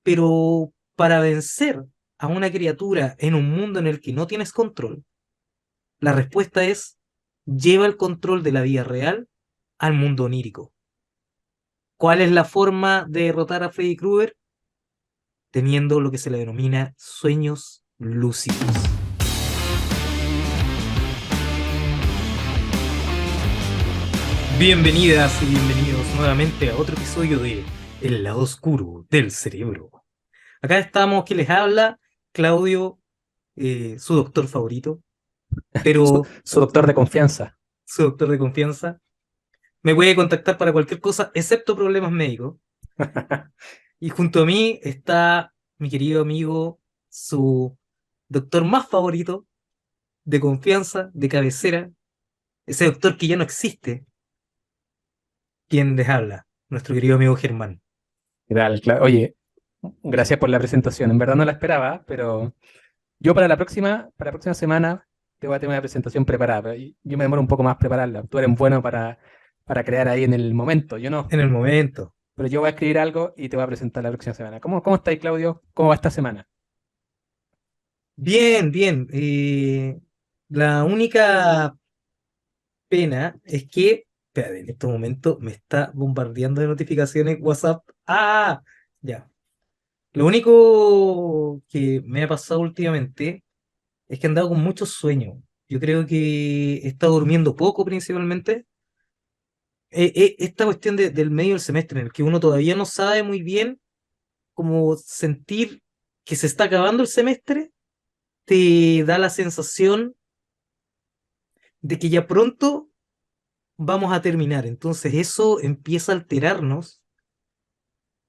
Pero para vencer a una criatura en un mundo en el que no tienes control, la respuesta es: lleva el control de la vida real al mundo onírico. ¿Cuál es la forma de derrotar a Freddy Krueger? Teniendo lo que se le denomina sueños lúcidos. Bienvenidas y bienvenidos nuevamente a otro episodio de El lado oscuro del cerebro. Acá estamos, que les habla Claudio, su doctor favorito, Su, pero su doctor de confianza. su doctor de confianza. Me puede contactar para cualquier cosa, excepto problemas médicos. Y junto a mí está mi querido amigo, su doctor más favorito, de confianza, de cabecera, ese doctor que ya no existe, quien les habla, nuestro querido amigo Germán. ¿Qué tal? Oye, gracias por la presentación. En verdad no la esperaba, pero yo para la próxima semana te voy a tener una presentación preparada. Pero yo me demoro un poco más prepararla. Tú eres bueno para crear ahí en el momento, yo no. En el momento. Pero yo voy a escribir algo y te voy a presentar la próxima semana. ¿Cómo estáis, Claudio? ¿Cómo va esta semana? Bien, bien. La única pena es que, espérate, en este momento me está bombardeando de notificaciones WhatsApp. ¡Ah! Ya. Lo único que me ha pasado últimamente es que he andado con mucho sueño. Yo creo que he estado durmiendo poco principalmente. Esta cuestión del medio del semestre, en el que uno todavía no sabe muy bien cómo sentir que se está acabando el semestre, te da la sensación de que ya pronto vamos a terminar. Entonces eso empieza a alterarnos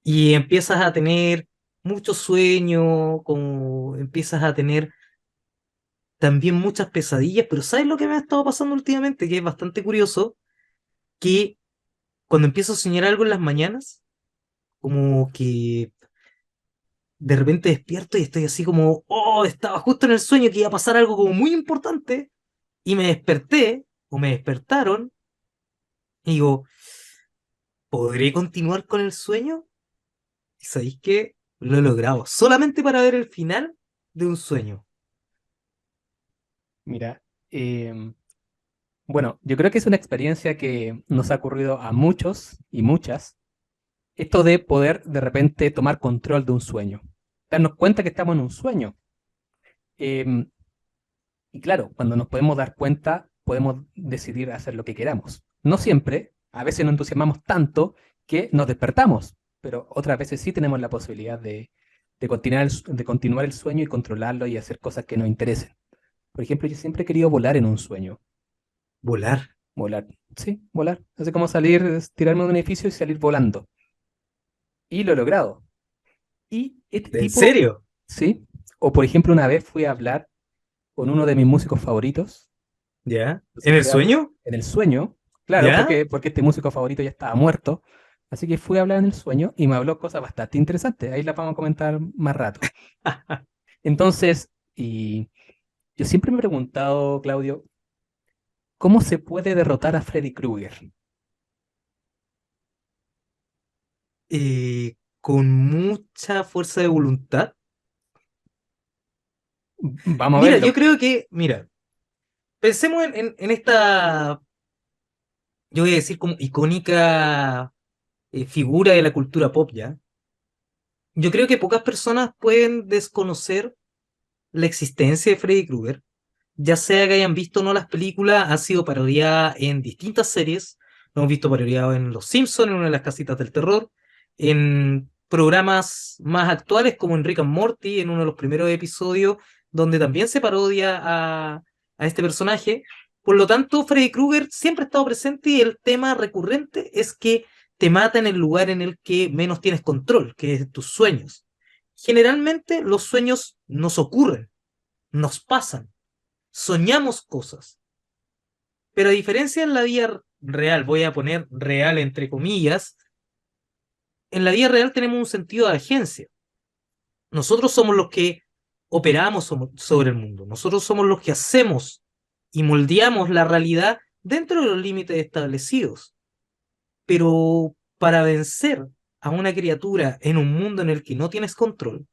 y empiezas a tener mucho sueño, como empiezas a tener también muchas pesadillas. Pero ¿sabes lo que me ha estado pasando últimamente? Que es bastante curioso, que cuando empiezo a soñar algo en las mañanas, como que de repente despierto y estoy así como, oh, estaba justo en el sueño que iba a pasar algo como muy importante, y me desperté o me despertaron y digo, ¿podré continuar con el sueño? Y sabéis que lo he logrado, solamente para ver el final de un sueño. Mira, em, bueno, yo creo que es una experiencia que nos ha ocurrido a muchos y muchas. Esto de poder de repente tomar control de un sueño, darnos cuenta que estamos en un sueño. Em, y claro, cuando nos podemos dar cuenta, podemos decidir hacer lo que queramos. No siempre, a veces nos entusiasmamos tanto que nos despertamos, pero otras veces sí tenemos la posibilidad de continuar el sueño y controlarlo y hacer cosas que nos interesen. Por ejemplo, yo siempre he querido volar en un sueño. Volar. Volar, sí, volar. Es como salir, tirarme de un edificio y salir volando. Y lo he logrado. Y este ¿En tipo, serio? sí. O por ejemplo, una vez fui a hablar con uno de mis músicos favoritos. ¿Ya? ¿En Entonces el fui a hablar sueño? en el sueño, claro, ¿Ya? porque este músico favorito ya estaba muerto. Así que fui a hablar en el sueño y me habló cosas bastante interesantes. Ahí las vamos a comentar más rato. Entonces, y yo siempre me he preguntado, Claudio, ¿cómo se puede derrotar a Freddy Krueger? Con mucha fuerza de voluntad. Vamos a Mira, yo verlo. creo que, mira, pensemos en esta, yo voy a decir como icónica figura de la cultura pop, ¿ya? Yo creo que pocas personas pueden desconocer la existencia de Freddy Krueger, ya sea que hayan visto o no las películas. Ha sido parodiada en distintas series. Lo hemos visto parodiado en Los Simpsons, en una de las casitas del terror, en programas más actuales como en Rick and Morty, en uno de los primeros episodios, donde también se parodia a este personaje. Por lo tanto, Freddy Krueger siempre ha estado presente, y el tema recurrente es que te mata en el lugar en el que menos tienes control, que es tus sueños. Generalmente los sueños nos ocurren, nos pasan, soñamos cosas, pero a diferencia en la vida real, voy a poner real entre comillas, en la vida real tenemos un sentido de agencia. Nosotros somos los que operamos sobre el mundo, nosotros somos los que hacemos y moldeamos la realidad dentro de los límites establecidos. Pero para vencer a una criatura en un mundo en el que no tienes control?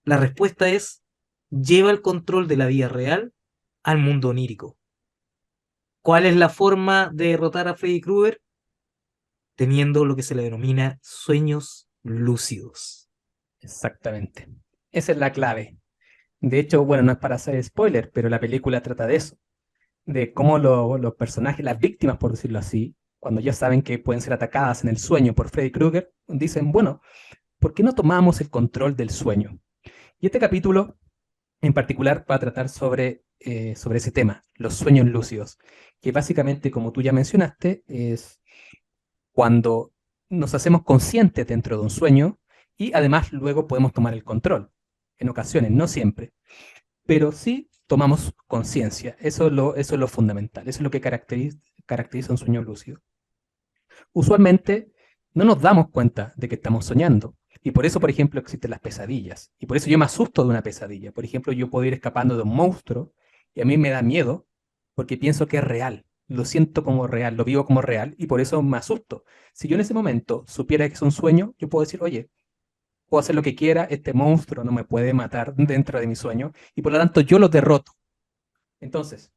La respuesta es: lleva el control de la vida real al mundo onírico. ¿Cuál es la forma de derrotar a Freddy Krueger? Teniendo lo que se le denomina sueños lúcidos. Exactamente. Esa es la clave. De hecho, bueno, no es para hacer spoiler, pero la película trata de eso, de cómo los personajes, las víctimas, por decirlo así, cuando ya saben que pueden ser atacadas en el sueño por Freddy Krueger, dicen, bueno, ¿por qué no tomamos el control del sueño? Y este capítulo en particular va a tratar sobre ese tema, los sueños lúcidos, que básicamente, como tú ya mencionaste, es cuando nos hacemos conscientes dentro de un sueño y además luego podemos tomar el control. En ocasiones, no siempre, pero sí tomamos conciencia. Eso es lo fundamental, eso es lo que caracteriza un sueño lúcido. Usualmente no nos damos cuenta de que estamos soñando. Y por eso, por ejemplo, existen las pesadillas. Y por eso yo me asusto de una pesadilla. Por ejemplo, yo puedo ir escapando de un monstruo y a mí me da miedo porque pienso que es real. Lo siento como real, lo vivo como real y por eso me asusto. Si yo en ese momento supiera que es un sueño, yo puedo decir, oye, puedo hacer lo que quiera, este monstruo no me puede matar dentro de mi sueño y por lo tanto yo lo derroto. Entonces,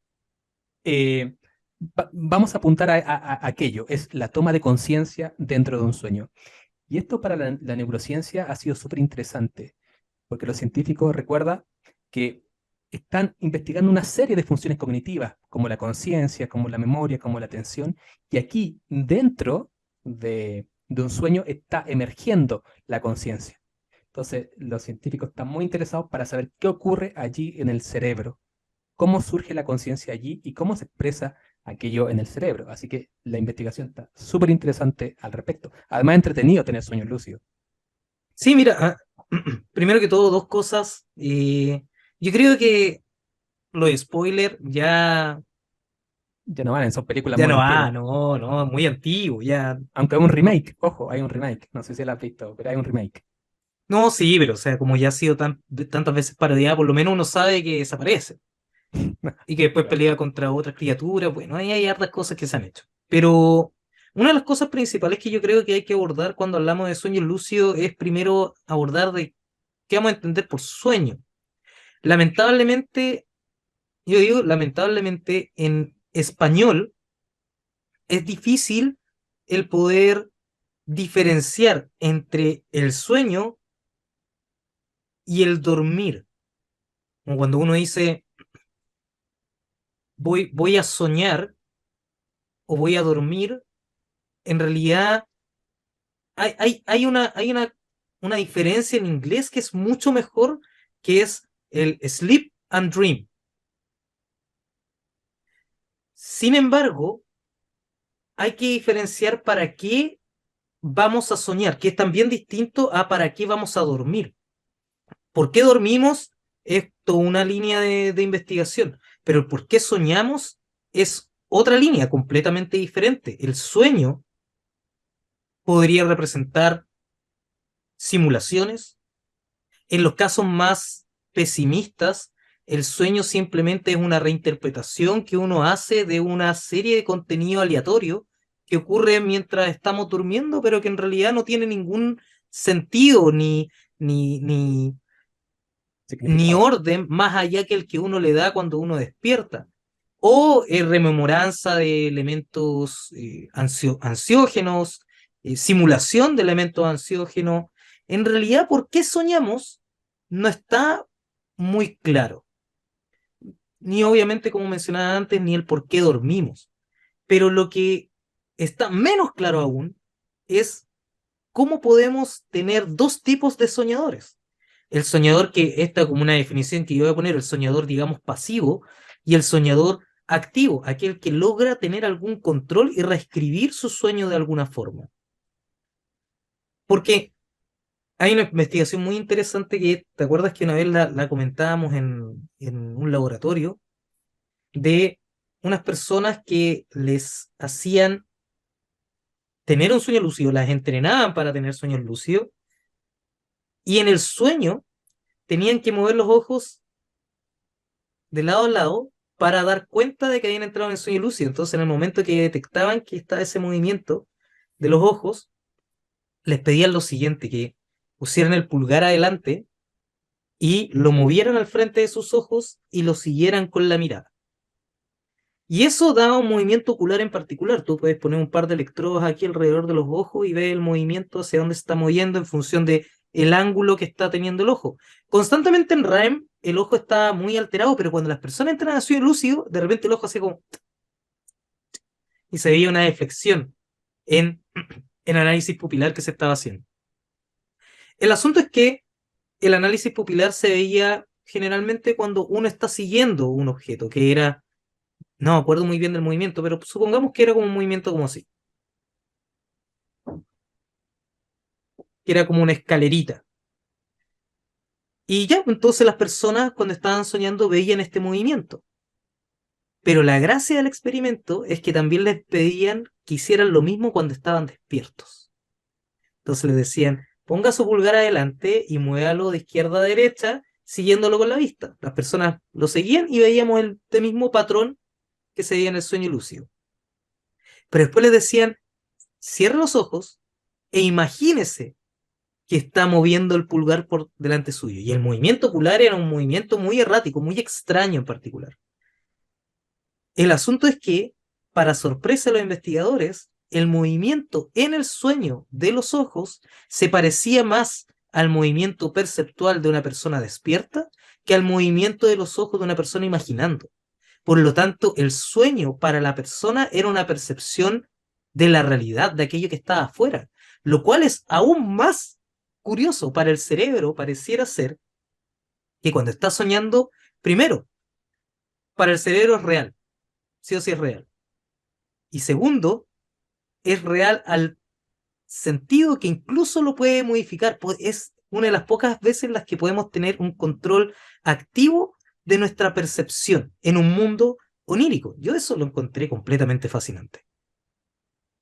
eh, vamos a apuntar a aquello, es la toma de conciencia dentro de un sueño. Y esto para la neurociencia ha sido súper interesante, porque los científicos recuerda que están investigando una serie de funciones cognitivas, como la conciencia, como la memoria, como la atención, y aquí dentro de un sueño está emergiendo la conciencia. Entonces, los científicos están muy interesados para saber qué ocurre allí en el cerebro, cómo surge la conciencia allí y cómo se expresa aquello en el cerebro. Así que la investigación está súper interesante al respecto. Además, entretenido tener sueños lúcidos. Sí, mira, primero que todo, dos cosas. Yo creo que los spoilers Ya no valen, son películas ya muy no va, antiguas. no, no, muy antiguo, ya. Aunque hay un No, remake, ojo, hay un remake. No sé si lo has visto, pero hay un remake. no, sí, pero o sea, como ya ha sido tantas veces parodiada, por lo menos uno sabe que desaparece y que después Claro. pelea contra otras criaturas. Bueno, ahí hay hartas cosas que se han hecho. Pero una de las cosas principales que yo creo que hay que abordar cuando hablamos de sueños lúcidos es primero abordar de qué vamos a entender por sueño. Lamentablemente, yo digo, lamentablemente en español es difícil el poder diferenciar entre el sueño y el dormir. Como cuando uno dice voy a soñar o voy a dormir, en realidad hay una diferencia en inglés que es mucho mejor, que es el sleep and dream. Sin embargo, hay que diferenciar para qué vamos a soñar, que es también distinto a para qué vamos a dormir. ¿Por qué dormimos? Es toda una línea de investigación, pero el por qué soñamos es otra línea completamente diferente. El sueño podría representar simulaciones. En los casos más pesimistas, el sueño simplemente es una reinterpretación que uno hace de una serie de contenido aleatorio que ocurre mientras estamos durmiendo, pero que en realidad no tiene ningún sentido ni, ni, ni Significado. orden más allá que el que uno le da cuando uno despierta. O rememoranza de elementos ansiógenos, simulación de elementos ansiógenos. En realidad, ¿por qué soñamos? No está muy claro. Ni obviamente, como mencionaba antes, ni el por qué dormimos. Pero lo que está menos claro aún es cómo podemos tener dos tipos de soñadores. El soñador que esta como una definición que yo voy a poner, el soñador, digamos, pasivo, y el soñador activo, aquel que logra tener algún control y reescribir su sueño de alguna forma. Porque hay una investigación muy interesante que, ¿te acuerdas que una vez la comentábamos en un laboratorio de unas personas que les hacían tener un sueño lúcido, las entrenaban para tener sueños lúcidos, y en el sueño tenían que mover los ojos de lado a lado para dar cuenta de que habían entrado en el sueño lúcido. Entonces, en el momento que detectaban que estaba ese movimiento de los ojos, les pedían lo siguiente, que pusieran el pulgar adelante y lo movieran al frente de sus ojos y lo siguieran con la mirada. Y eso daba un movimiento ocular en particular. Tú puedes poner un par de electrodos aquí alrededor de los ojos y ver el movimiento hacia dónde se está moviendo en función de el ángulo que está teniendo el ojo. Constantemente en REM el ojo está muy alterado, pero cuando las personas entran a sueño lúcido, de repente el ojo hace como... y se veía una deflexión en el análisis pupilar que se estaba haciendo. El asunto es que el análisis pupilar se veía generalmente cuando uno está siguiendo un objeto, que era... No me acuerdo muy bien del movimiento, pero supongamos que era como un movimiento como así, que era como una escalerita. Y ya, entonces las personas cuando estaban soñando veían este movimiento. Pero la gracia del experimento es que también les pedían que hicieran lo mismo cuando estaban despiertos. Entonces les decían, ponga su pulgar adelante y muévalo de izquierda a derecha, siguiéndolo con la vista. Las personas lo seguían y veíamos el mismo patrón que se veía en el sueño lúcido. Pero después les decían, cierre los ojos e imagínese que está moviendo el pulgar por delante suyo. Y el movimiento ocular era un movimiento muy errático, muy extraño en particular. El asunto es que, para sorpresa de los investigadores, el movimiento en el sueño de los ojos se parecía más al movimiento perceptual de una persona despierta que al movimiento de los ojos de una persona imaginando. Por lo tanto, el sueño para la persona era una percepción de la realidad, de aquello que estaba afuera, lo cual es aún más curioso para el cerebro, pareciera ser que cuando está soñando, primero, para el cerebro es real, sí o sí es real. Y segundo, es real al sentido que incluso lo puede modificar. Es una de las pocas veces en las que podemos tener un control activo de nuestra percepción en un mundo onírico. Yo eso lo encontré completamente fascinante.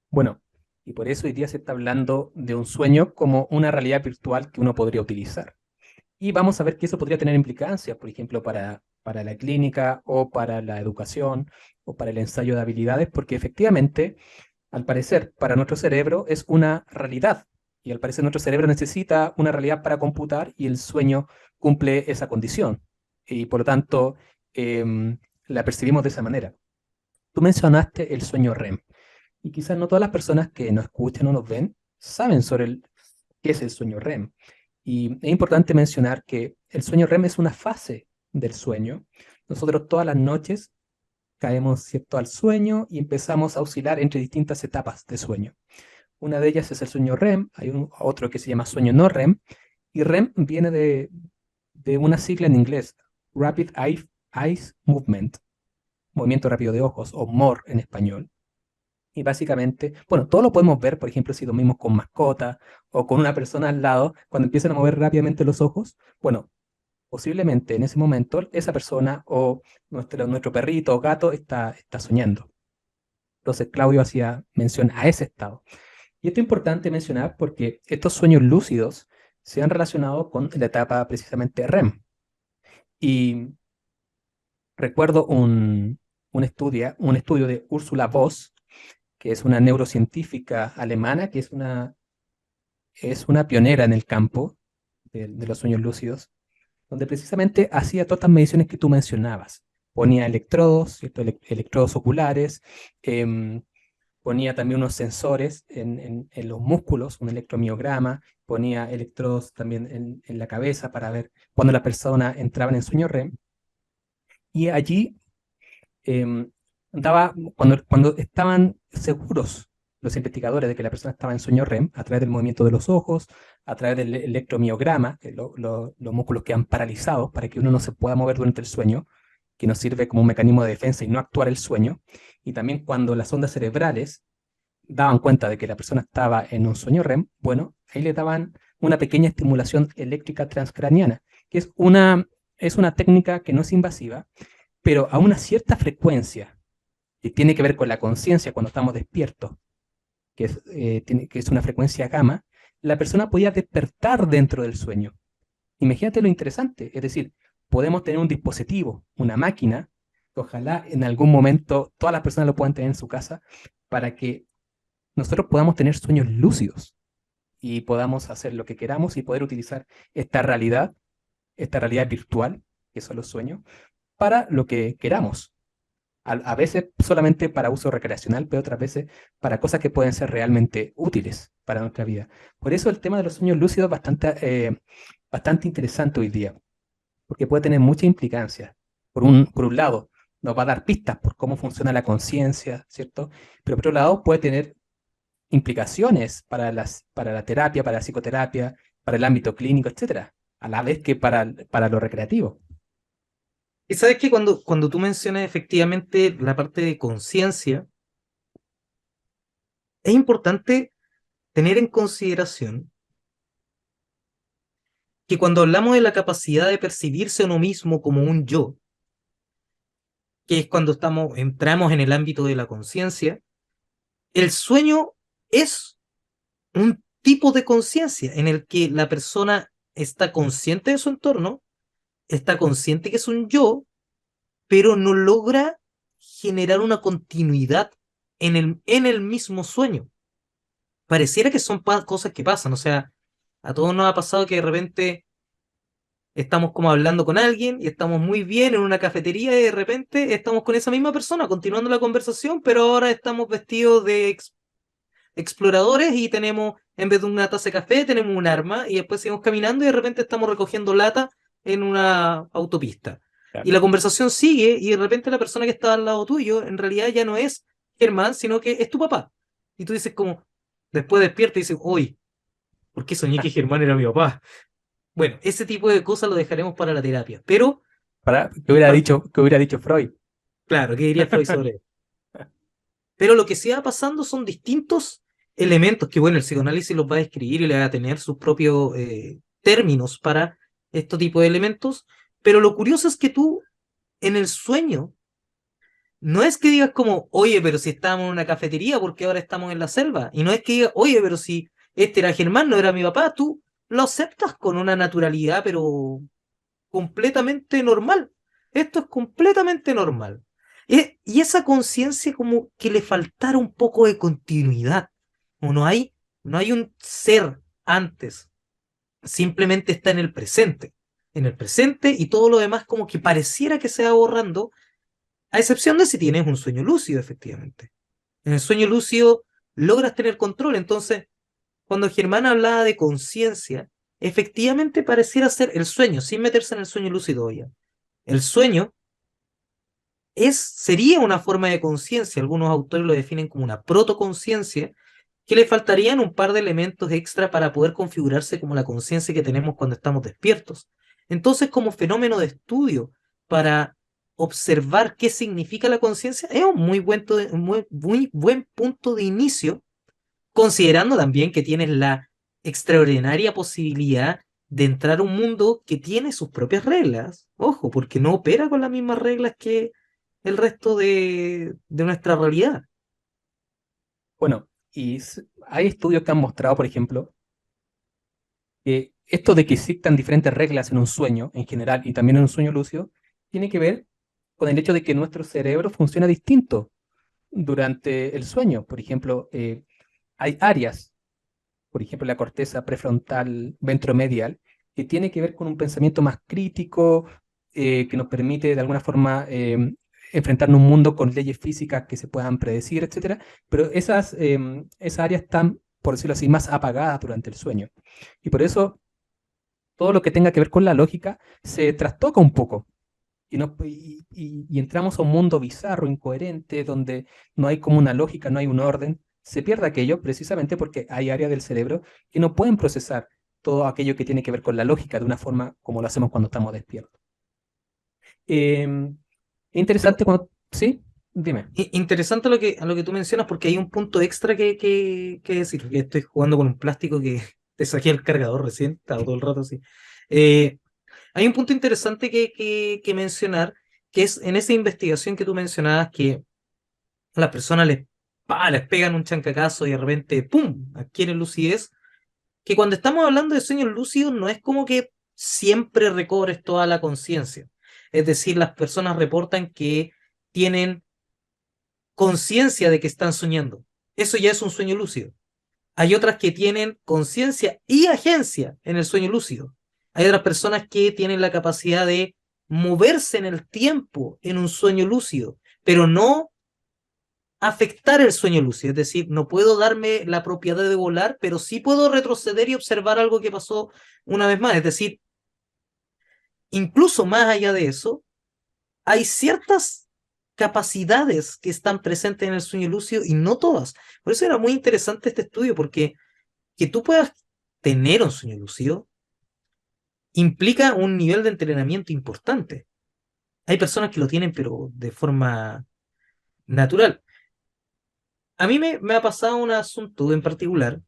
Bueno, y por eso hoy día se está hablando de un sueño como una realidad virtual que uno podría utilizar. Y vamos a ver que eso podría tener implicancias, por ejemplo, para la clínica o para la educación o para el ensayo de habilidades, porque efectivamente, al parecer, para nuestro cerebro es una realidad. Y al parecer nuestro cerebro necesita una realidad para computar y el sueño cumple esa condición. Y por lo tanto, la percibimos de esa manera. Tú mencionaste el sueño REM. Y quizás no todas las personas que nos escuchan o nos ven saben sobre qué es el sueño REM. Y es importante mencionar que el sueño REM es una fase del sueño. Nosotros todas las noches caemos, ¿cierto?, al sueño y empezamos a oscilar entre distintas etapas de sueño. Una de ellas es el sueño REM, hay otro que se llama sueño no REM, y REM viene de una sigla en inglés, Rapid Eyes Movement, movimiento rápido de ojos, o MOR en español. Y básicamente, bueno, todo lo podemos ver, por ejemplo, si dormimos con mascota o con una persona al lado, cuando empiezan a mover rápidamente los ojos, bueno, posiblemente en ese momento esa persona o nuestro perrito o gato está soñando. Entonces Claudio hacía mención a ese estado. Y esto es importante mencionar porque estos sueños lúcidos se han relacionado con la etapa precisamente REM. Y recuerdo un estudio de Ursula Voss, que es una neurocientífica alemana, que es una pionera en el campo de los sueños lúcidos, donde precisamente hacía todas estas mediciones que tú mencionabas. Ponía electrodos, ¿cierto? Electrodos oculares, em, ponía también unos sensores en los músculos, un electromiograma, ponía electrodos también en la cabeza para ver cuando la persona entraba en el sueño REM. Y allí em, cuando estaban seguros los investigadores de que la persona estaba en sueño REM, a través del movimiento de los ojos, a través del electromiograma, que los músculos quedan paralizados para que uno no se pueda mover durante el sueño, que nos sirve como un mecanismo de defensa y no actuar el sueño, y también cuando las ondas cerebrales daban cuenta de que la persona estaba en un sueño REM, bueno, ahí le daban una pequeña estimulación eléctrica transcraniana, que es una técnica que no es invasiva, pero a una cierta frecuencia, que tiene que ver con la conciencia cuando estamos despiertos, que es una frecuencia gamma, la persona podía despertar dentro del sueño. Imagínate lo interesante, es decir, podemos tener un dispositivo, una máquina, que ojalá en algún momento todas las personas lo puedan tener en su casa, para que nosotros podamos tener sueños lúcidos. y podamos hacer lo que queramos y poder utilizar esta realidad virtual, que son los sueños, para lo que queramos. A veces solamente para uso recreacional, pero otras veces para cosas que pueden ser realmente útiles para nuestra vida. Por eso el tema de los sueños lúcidos es bastante interesante hoy día, porque puede tener mucha implicancia. Por un lado, nos va a dar pistas por cómo funciona la conciencia, ¿cierto? Pero por otro lado, puede tener implicaciones para la terapia, para la psicoterapia, para el ámbito clínico, etcétera, a la vez que para lo recreativo. Y sabes que cuando tú mencionas efectivamente la parte de conciencia, es importante tener en consideración que cuando hablamos de la capacidad de percibirse a uno mismo como un yo, que es cuando entramos en el ámbito de la conciencia, el sueño es un tipo de conciencia en el que la persona está consciente de su entorno, está consciente que es un yo, pero no logra generar una continuidad en el mismo sueño. Pareciera que son cosas que pasan, o sea, a todos nos ha pasado que de repente estamos como hablando con alguien y estamos muy bien en una cafetería y de repente estamos con esa misma persona continuando la conversación, pero ahora estamos vestidos de exploradores y tenemos, en vez de una taza de café, tenemos un arma y después seguimos caminando y de repente estamos recogiendo lata en una autopista. Y Claro. la conversación sigue y de repente la persona que está al lado tuyo en realidad ya no es Germán, sino que es tu papá. Y tú dices como, después despierta y dices, uy, ¿por qué soñé que Germán era mi papá? Bueno, ese tipo de cosas lo dejaremos para la terapia. Pero, par- ¿Qué hubiera dicho Freud? claro, ¿qué diría Freud sobre eso? Pero lo que se va pasando son distintos elementos que, bueno, el psicoanálisis los va a describir y le va a tener sus propios términos para este tipo de elementos. Pero lo curioso es que tú, en el sueño, no es que digas como, oye, pero si estábamos en una cafetería, porque ahora estamos en la selva? Y no es que digas, oye, pero si este era Germán, no era mi papá. Tú lo aceptas con una naturalidad, pero completamente normal. Esto es completamente normal. Y esa conciencia como que le faltara un poco de continuidad. O no hay un ser antes, simplemente está en el presente. En el presente y todo lo demás como que pareciera que se va borrando, a excepción de si tienes un sueño lúcido, efectivamente. En el sueño lúcido logras tener control. Entonces, cuando Germán hablaba de conciencia, efectivamente pareciera ser el sueño, sin meterse en el sueño lúcido ya. El sueño sería una forma de conciencia, algunos autores lo definen como una protoconciencia, que le faltarían un par de elementos extra para poder configurarse como la conciencia que tenemos cuando estamos despiertos. Entonces, como fenómeno de estudio para observar qué significa la conciencia, es un muy buen punto de inicio, considerando también que tienes la extraordinaria posibilidad de entrar a un mundo que tiene sus propias reglas. Ojo, porque no opera con las mismas reglas que el resto de nuestra realidad. Bueno, hay estudios que han mostrado, por ejemplo, que esto de que existan diferentes reglas en un sueño en general y también en un sueño lúcido, tiene que ver con el hecho de que nuestro cerebro funciona distinto durante el sueño. Por ejemplo, hay áreas, por ejemplo, la corteza prefrontal ventromedial, que tiene que ver con un pensamiento más crítico, que nos permite de alguna forma enfrentarnos a un mundo con leyes físicas que se puedan predecir, etcétera. Pero esas áreas están, por decirlo así, más apagadas durante el sueño. Y por eso todo lo que tenga que ver con la lógica se trastoca un poco. Y entramos a un mundo bizarro, incoherente, donde no hay como una lógica, no hay un orden. Se pierde aquello precisamente porque hay áreas del cerebro que no pueden procesar todo aquello que tiene que ver con la lógica de una forma como lo hacemos cuando estamos despiertos. Pero Interesante cuando... ¿Sí? Dime. interesante a lo que tú mencionas, porque hay un punto extra que decir, que estoy jugando con un plástico que te saqué el cargador recién, estaba todo el rato así. Eh, Hay un punto interesante que mencionar, que es en esa investigación que tú mencionabas, que a las personas les pegan un chancacazo y de repente, ¡pum!, adquieren lucidez, que cuando estamos hablando de sueños lúcidos no es como que siempre recobres toda la conciencia. Es decir, las personas reportan que tienen conciencia de que están soñando. Eso ya es un sueño lúcido. Hay otras que tienen conciencia y agencia en el sueño lúcido. Hay otras personas que tienen la capacidad de moverse en el tiempo en un sueño lúcido, pero no afectar el sueño lúcido. Es decir, no puedo darme la propiedad de volar, pero sí puedo retroceder y observar algo que pasó una vez más. Es decir, incluso más allá de eso, hay ciertas capacidades que están presentes en el sueño lúcido y no todas. Por eso era muy interesante este estudio, porque que tú puedas tener un sueño lúcido implica un nivel de entrenamiento importante. Hay personas que lo tienen, pero de forma natural. A mí me ha pasado un asunto en particular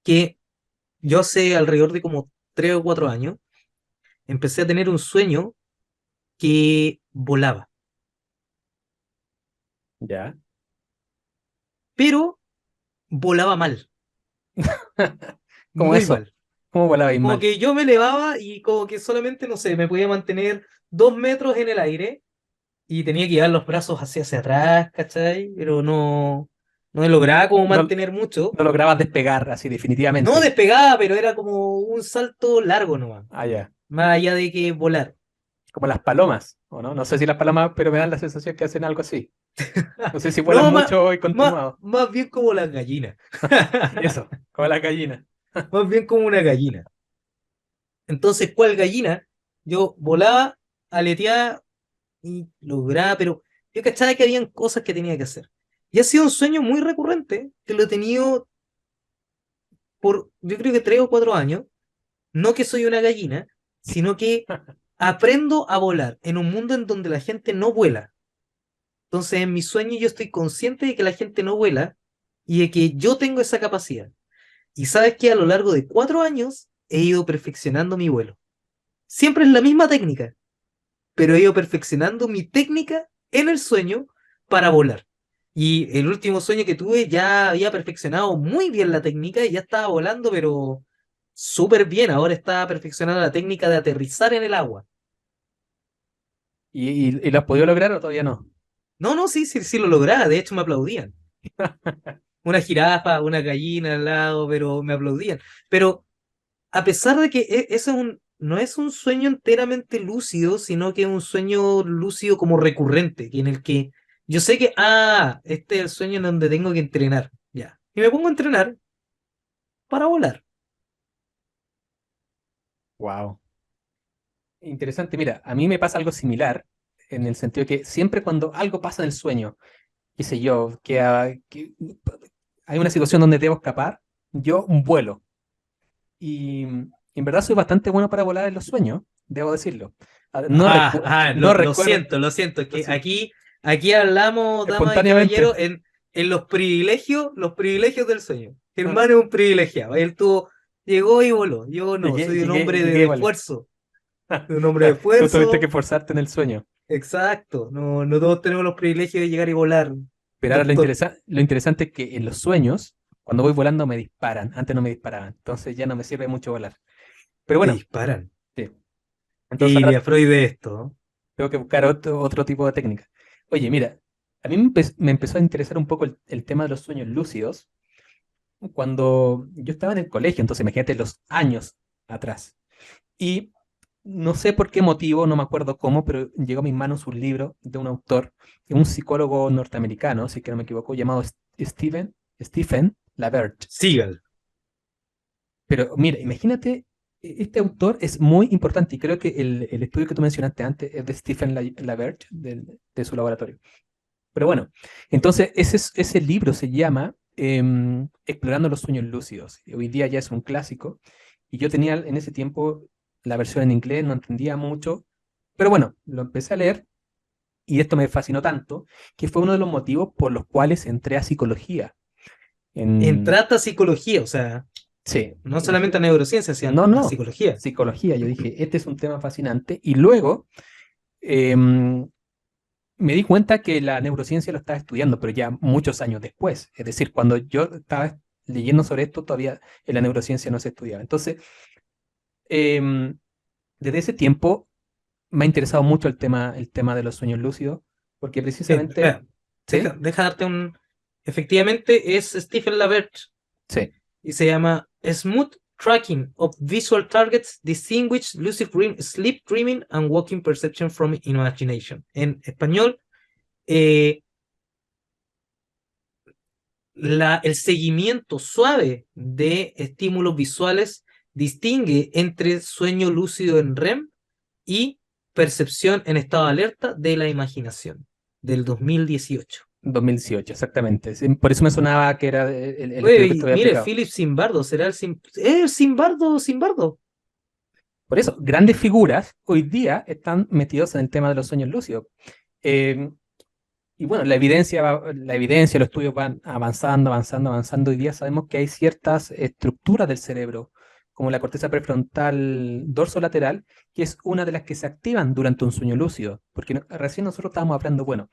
que yo hace alrededor de como 3 o 4 años empecé a tener un sueño que volaba, Ya. pero volaba mal, Como muy eso. mal. ¿Cómo volabais Como mal? que yo me elevaba y como que solamente, no sé, me podía mantener 2 metros en el aire y tenía que llevar los brazos hacia atrás, ¿cachai? Pero no me lograba como No, mantener mucho. no lograbas despegar así No definitivamente. despegaba, pero era como un salto largo nomás, Ah, ya. más allá de que volar. Como las palomas, ¿o no? No sé si las palomas, pero me dan la sensación que hacen algo así. No sé si vuelan No, más, mucho y más, continuado. más bien como las gallinas. Eso, como las gallinas. Más bien como una gallina. Entonces, ¿cuál gallina? Yo volaba, aleteaba y lograba, pero yo cachaba que habían cosas que tenía que hacer. Y ha sido un sueño muy recurrente, que lo he tenido por, yo creo que 3 o 4 años. No que soy una gallina, sino que aprendo a volar en un mundo en donde la gente no vuela. Entonces, en mi sueño yo estoy consciente de que la gente no vuela y de que yo tengo esa capacidad. Y sabes que a lo largo de 4 años he ido perfeccionando mi vuelo. Siempre es la misma técnica, pero he ido perfeccionando mi técnica en el sueño para volar. Y el último sueño que tuve ya había perfeccionado muy bien la técnica y ya estaba volando, pero súper bien. Ahora estaba perfeccionando la técnica de aterrizar en el agua. ¿Y lo has podido lograr o todavía no? No, no, sí, sí, sí lo lograba. De hecho, me aplaudían. Una jirafa, una gallina al lado, pero me aplaudían. Pero a pesar de que eso no es un sueño enteramente lúcido, sino que es un sueño lúcido como recurrente, que en el que yo sé que, este es el sueño en donde tengo que entrenar, ya. Y me pongo a entrenar para volar. Wow. Interesante. Mira, a mí me pasa algo similar en el sentido que siempre cuando algo pasa en el sueño, qué sé yo, que hay una situación donde debo escapar, yo vuelo. Y en verdad soy bastante bueno para volar en los sueños, debo decirlo. No recuerdo, no recuerdo, Lo siento, es lo que siento, aquí hablamos, damas y espontáneamente. caballeros, en los privilegios del sueño. Ah, Germán es un privilegiado, llegó y voló. Yo no, soy un hombre llegué de y volé. esfuerzo, soy un hombre de Tú tuviste que esfuerzo. forzarte en el sueño. Exacto, no todos tenemos los privilegios de llegar y volar, Pero ahora doctor. lo interesante es que en los sueños, cuando voy volando, me disparan. Antes no me disparaban, entonces ya no me sirve mucho volar. Pero Te bueno, disparan. sí. ¿Qué Entonces ahora diría Freud de esto? tengo que buscar otro tipo de técnica. Oye, mira, a mí me empezó a interesar un poco el tema de los sueños lúcidos cuando yo estaba en el colegio, entonces imagínate los años atrás. Y no sé por qué motivo, no me acuerdo cómo, pero llegó a mis manos un libro de un autor, un psicólogo norteamericano, si que no me equivoco, llamado Stephen LaBerge. Seagal. Pero mira, imagínate, este autor es muy importante y creo que el estudio que tú mencionaste antes es de Stephen LaBerge, de su laboratorio. Pero bueno, entonces ese libro se llama Explorando los sueños lúcidos. Hoy día ya es un clásico y yo tenía en ese tiempo la versión en inglés, no entendía mucho, pero bueno, lo empecé a leer y esto me fascinó tanto que fue uno de los motivos por los cuales entré a psicología. En, Entrata a psicología, o sea, sí, no solamente a neurociencia, sino no, a no, psicología. psicología. Yo dije, este es un tema fascinante y luego em, me di cuenta que la neurociencia lo estaba estudiando, pero ya muchos años después. Es decir, cuando yo estaba leyendo sobre esto, todavía en la neurociencia no se estudiaba. Entonces, em, desde ese tiempo me ha interesado mucho el tema de los sueños lúcidos, porque precisamente, Espera, ¿sí? deja darte un... Efectivamente es Stephen LaBerge. Sí, y se llama Smooth Tracking of Visual Targets Distinguish Lucid Sleep Dreaming and Walking Perception from Imagination. En español, eh, el seguimiento suave de estímulos visuales distingue entre sueño lúcido en REM y percepción en estado de alerta de la imaginación, del 2018. 2018, exactamente. Sí, por eso me sonaba que era el Oye, estudio que te había mire, aplicado. Philip Zimbardo, ¿será el Zimbardo Zimbardo? Por eso, grandes figuras hoy día están metidos en el tema de los sueños lúcidos. Eh, y bueno, la evidencia, los estudios van avanzando, avanzando, avanzando. Hoy día sabemos que hay ciertas estructuras del cerebro, como la corteza prefrontal dorsolateral, que es una de las que se activan durante un sueño lúcido. Porque recién nosotros estábamos hablando, bueno,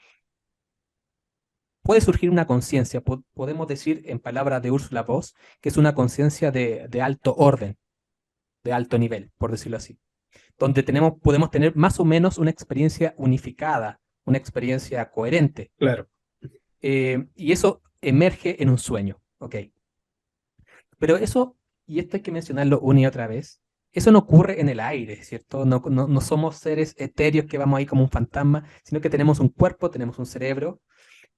puede surgir una conciencia, podemos decir en palabras de Úrsula Voss, que es una conciencia de alto orden, de alto nivel, por decirlo así, donde podemos tener más o menos una experiencia unificada, una experiencia coherente, Claro. y eso emerge en un sueño, ¿ok? Pero eso, y esto hay que mencionarlo una y otra vez, eso no ocurre en el aire, ¿cierto? No somos seres etéreos que vamos ahí como un fantasma, sino que tenemos un cuerpo, tenemos un cerebro,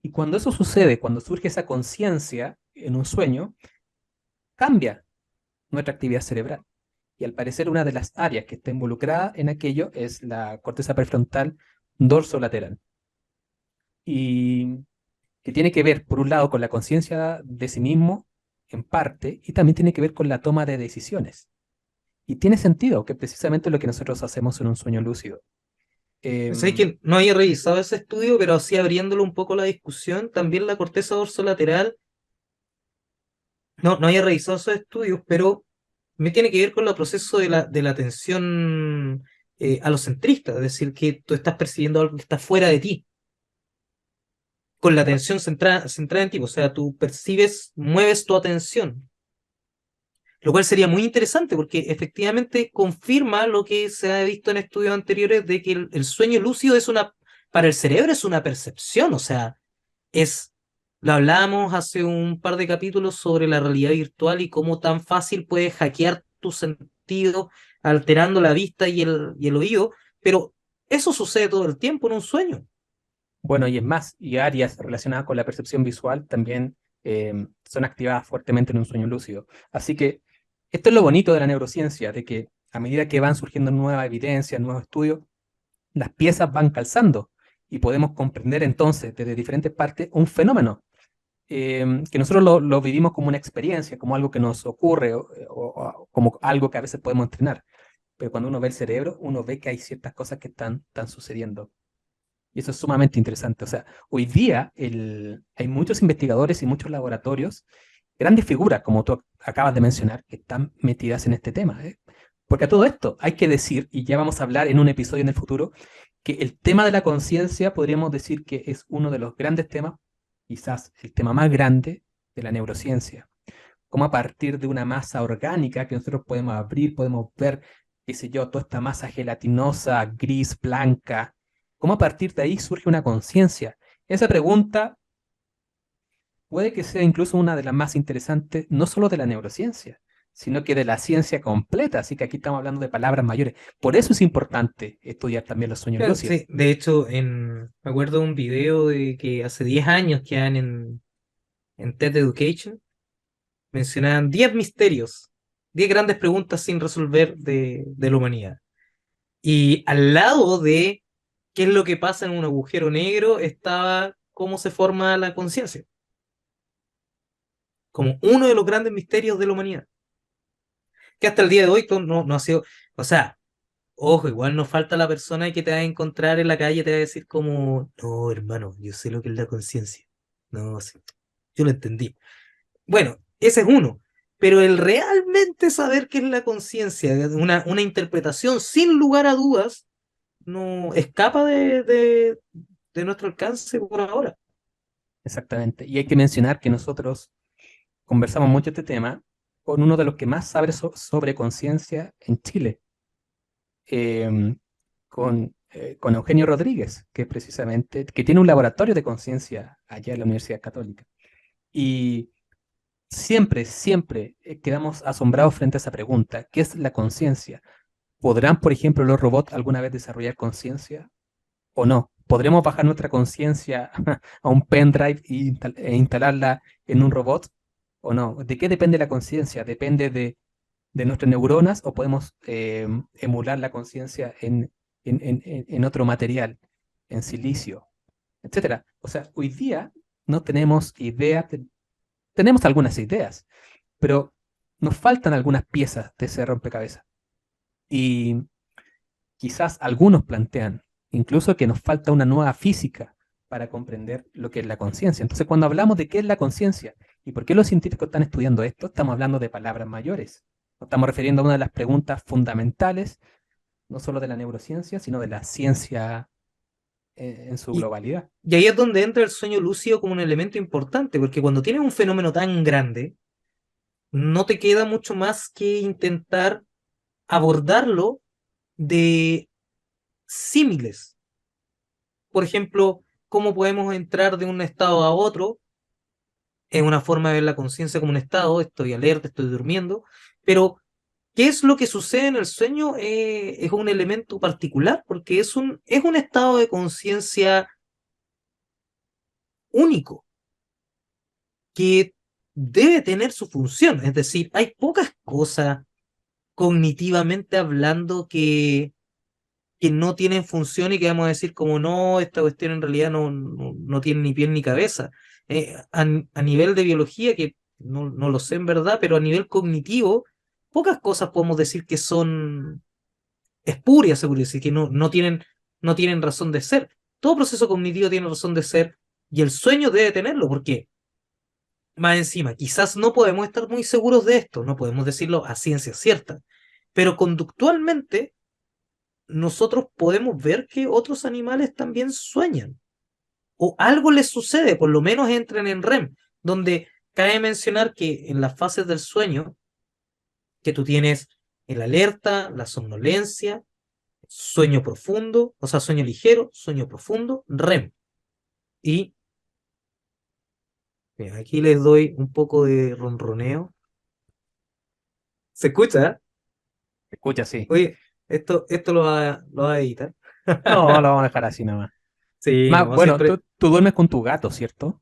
y cuando eso sucede, cuando surge esa conciencia en un sueño, cambia nuestra actividad cerebral. Y al parecer una de las áreas que está involucrada en aquello es la corteza prefrontal dorsolateral. Y que tiene que ver, por un lado, con la conciencia de sí mismo, en parte, y también tiene que ver con la toma de decisiones. Y tiene sentido, que precisamente es lo que nosotros hacemos en un sueño lúcido. Sé Em, que no haya revisado ese estudio, pero así abriéndolo un poco la discusión, también la corteza dorsolateral, no haya revisado esos estudios, pero me tiene que ver con el proceso de la atención alocentrista, es decir, que tú estás percibiendo algo que está fuera de ti, con la atención centrada en ti, o sea, tú percibes, mueves tu atención, lo cual sería muy interesante porque efectivamente confirma lo que se ha visto en estudios anteriores de que el sueño lúcido para el cerebro es una percepción, o sea, es, lo hablábamos hace un par de capítulos sobre la realidad virtual y cómo tan fácil puedes hackear tu sentido alterando la vista y el oído, pero eso sucede todo el tiempo en un sueño. bueno, y es más, y áreas relacionadas con la percepción visual también son activadas fuertemente en un sueño lúcido. Así que esto es lo bonito de la neurociencia, de que a medida que van surgiendo nueva evidencia, nuevos estudios, las piezas van calzando y podemos comprender entonces desde diferentes partes un fenómeno que nosotros lo vivimos como una experiencia, como algo que nos ocurre o como algo que a veces podemos entrenar. Pero cuando uno ve el cerebro, uno ve que hay ciertas cosas que están sucediendo. Y eso es sumamente interesante. O sea, hoy día hay muchos investigadores y muchos laboratorios, grandes figuras, como tú acabas de mencionar, que están metidas en este tema. ¿Eh? Porque a todo esto hay que decir, y ya vamos a hablar en un episodio en el futuro, que el tema de la conciencia podríamos decir que es uno de los grandes temas, quizás el tema más grande de la neurociencia. Como a partir de una masa orgánica que nosotros podemos abrir, podemos ver, qué sé yo, toda esta masa gelatinosa, gris, blanca, cómo a partir de ahí surge una conciencia. Esa pregunta puede que sea incluso una de las más interesantes, no solo de la neurociencia, sino que de la ciencia completa. Así que aquí estamos hablando de palabras mayores. Por eso es importante estudiar también los sueños Claro, lúcidos. sí, de hecho, me acuerdo de un video de que hace 10 años que dan en TED Education, mencionaban 10 misterios, 10 grandes preguntas sin resolver de la humanidad. Y al lado de qué es lo que pasa en un agujero negro estaba cómo se forma la conciencia, como uno de los grandes misterios de la humanidad, que hasta el día de hoy no ha sido, o sea, ojo, igual nos falta la persona que te va a encontrar en la calle y te va a decir como, no, hermano, yo sé lo que es la conciencia. No, sí, yo lo entendí. Bueno, ese es uno. Pero el realmente saber qué es la conciencia, una interpretación sin lugar a dudas, no escapa de nuestro alcance por ahora. Exactamente. Y hay que mencionar que nosotros conversamos mucho este tema con uno de los que más sabe sobre conciencia en Chile, em, con Eugenio Rodríguez, que precisamente, que tiene un laboratorio de conciencia allá en la Universidad Católica. Y siempre quedamos asombrados frente a esa pregunta. ¿Qué es la conciencia? ¿Podrán, por ejemplo, los robots alguna vez desarrollar conciencia o no? ¿Podremos bajar nuestra conciencia a un pendrive e instalarla en un robot o no? ¿De qué depende la conciencia? ¿Depende de nuestras neuronas o podemos emular la conciencia en otro material, en silicio, etcétera? O sea, hoy día no tenemos idea, tenemos algunas ideas, pero nos faltan algunas piezas de ese rompecabezas. Y quizás algunos plantean incluso que nos falta una nueva física para comprender lo que es la conciencia. Entonces, cuando hablamos de qué es la conciencia y por qué los científicos están estudiando esto, estamos hablando de palabras mayores. Nos estamos refiriendo a una de las preguntas fundamentales, no solo de la neurociencia, sino de la ciencia en su Y, globalidad. y ahí es donde entra el sueño lúcido como un elemento importante, porque cuando tienes un fenómeno tan grande, no te queda mucho más que intentar abordarlo de símiles. Por ejemplo, cómo podemos entrar de un estado a otro, es una forma de ver la conciencia como un estado, estoy alerta, estoy durmiendo, pero ¿qué es lo que sucede en el sueño? Es un elemento particular, porque es un estado de conciencia único, que debe tener su función, es decir, hay pocas cosas cognitivamente hablando que no tienen función y que vamos a decir como no, esta cuestión en realidad no tiene ni pie ni cabeza. A nivel de biología, que no lo sé en verdad, pero a nivel cognitivo, pocas cosas podemos decir que son espurias, se podría decir, que no tienen razón de ser. Todo proceso cognitivo tiene razón de ser y el sueño debe tenerlo, porque más encima, quizás no podemos estar muy seguros de esto, no podemos decirlo a ciencia cierta, pero conductualmente nosotros podemos ver que otros animales también sueñan o algo les sucede, por lo menos entran en REM, donde cabe mencionar que en las fases del sueño, que tú tienes el alerta, la somnolencia, sueño profundo, o sea, sueño ligero, sueño profundo, REM. Y mira, aquí les doy un poco de ronroneo. ¿Se escucha? ¿Eh? Escucha, sí. Oye, esto lo va a editar. No, lo vamos a dejar así nada más. Sí, Más, no, bueno, siempre. tú duermes con tu gato, ¿cierto?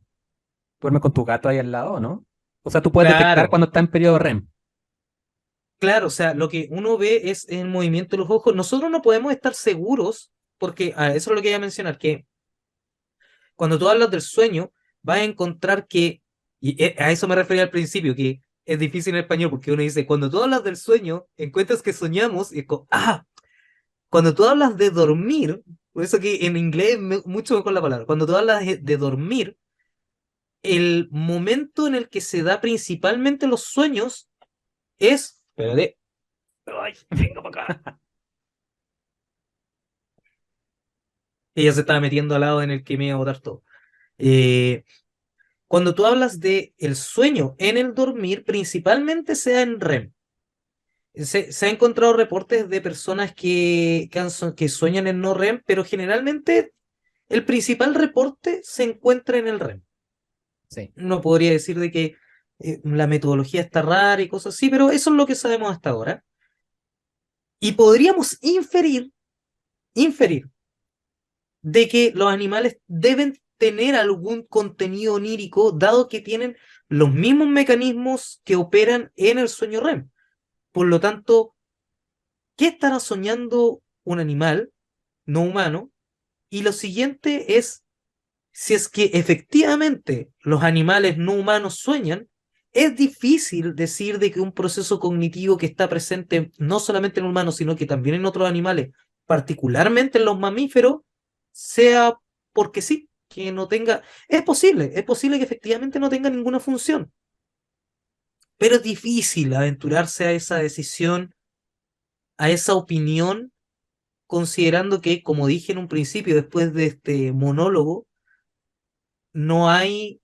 Duermes con tu gato ahí al lado, ¿no? O sea, tú puedes detectar Claro, cuando está en periodo REM. claro, o sea, lo que uno ve es el movimiento de los ojos. Nosotros no podemos estar seguros, porque eso es lo que iba a mencionar, que cuando tú hablas del sueño, vas a encontrar que, y a eso me refería al principio, que es difícil en español, porque uno dice, cuando tú hablas del sueño, encuentras que soñamos, y es como, cuando tú hablas de dormir, por eso que en inglés es mucho mejor la palabra, cuando tú hablas de dormir, el momento en el que se da principalmente los sueños es... Espérate. Ay, venga para acá. Ella se estaba metiendo al lado en el que me iba a botar todo. Eh, Cuando tú hablas de el sueño en el dormir, principalmente sea en REM. Se ha encontrado reportes de personas que sueñan en no REM, pero generalmente el principal reporte se encuentra en el REM. Sí. No podría decir de que la metodología está rara y cosas así, pero eso es lo que sabemos hasta ahora. Y podríamos inferir de que los animales deben tener algún contenido onírico, dado que tienen los mismos mecanismos que operan en el sueño REM. Por lo tanto, ¿qué estará soñando un animal no humano? Y lo siguiente es, si es que efectivamente los animales no humanos sueñan, es difícil decir de que un proceso cognitivo que está presente no solamente en humanos, sino que también en otros animales, particularmente en los mamíferos, sea porque sí, que no tenga... es posible que efectivamente no tenga ninguna función, pero es difícil aventurarse a esa decisión, a esa opinión, considerando que, como dije en un principio, después de este monólogo, no hay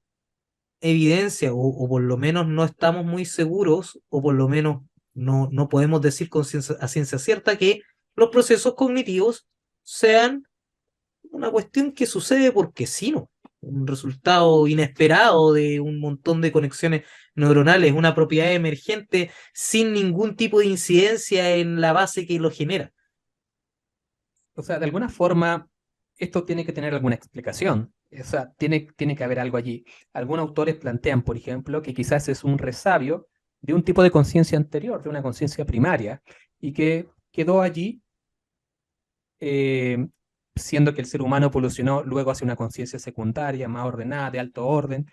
evidencia, o por lo menos no estamos muy seguros, o por lo menos no podemos decir a ciencia cierta que los procesos cognitivos sean una cuestión que sucede porque sí, ¿no? un resultado inesperado de un montón de conexiones neuronales, una propiedad emergente sin ningún tipo de incidencia en la base que lo genera. O sea, de alguna forma, esto tiene que tener alguna explicación. O sea, tiene que haber algo allí. Algunos autores plantean, por ejemplo, que quizás es un resabio de un tipo de conciencia anterior, de una conciencia primaria, y que quedó allí, eh, siendo que el ser humano evolucionó luego hacia una conciencia secundaria, más ordenada, de alto orden.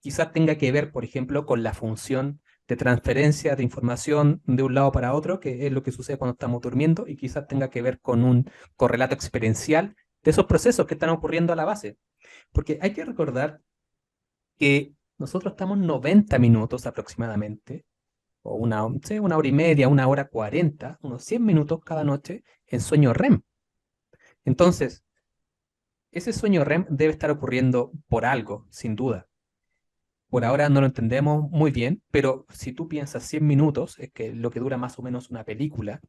Quizás tenga que ver, por ejemplo, con la función de transferencia de información de un lado para otro, que es lo que sucede cuando estamos durmiendo, y quizás tenga que ver con un correlato experiencial de esos procesos que están ocurriendo a la base. Porque hay que recordar que nosotros estamos 90 minutos aproximadamente, o sí, una hora y media, una hora 40, unos 100 minutos cada noche en sueño REM. Entonces, ese sueño REM debe estar ocurriendo por algo, sin duda. Por ahora no lo entendemos muy bien, pero si tú piensas 100 minutos, es que lo que dura más o menos una película,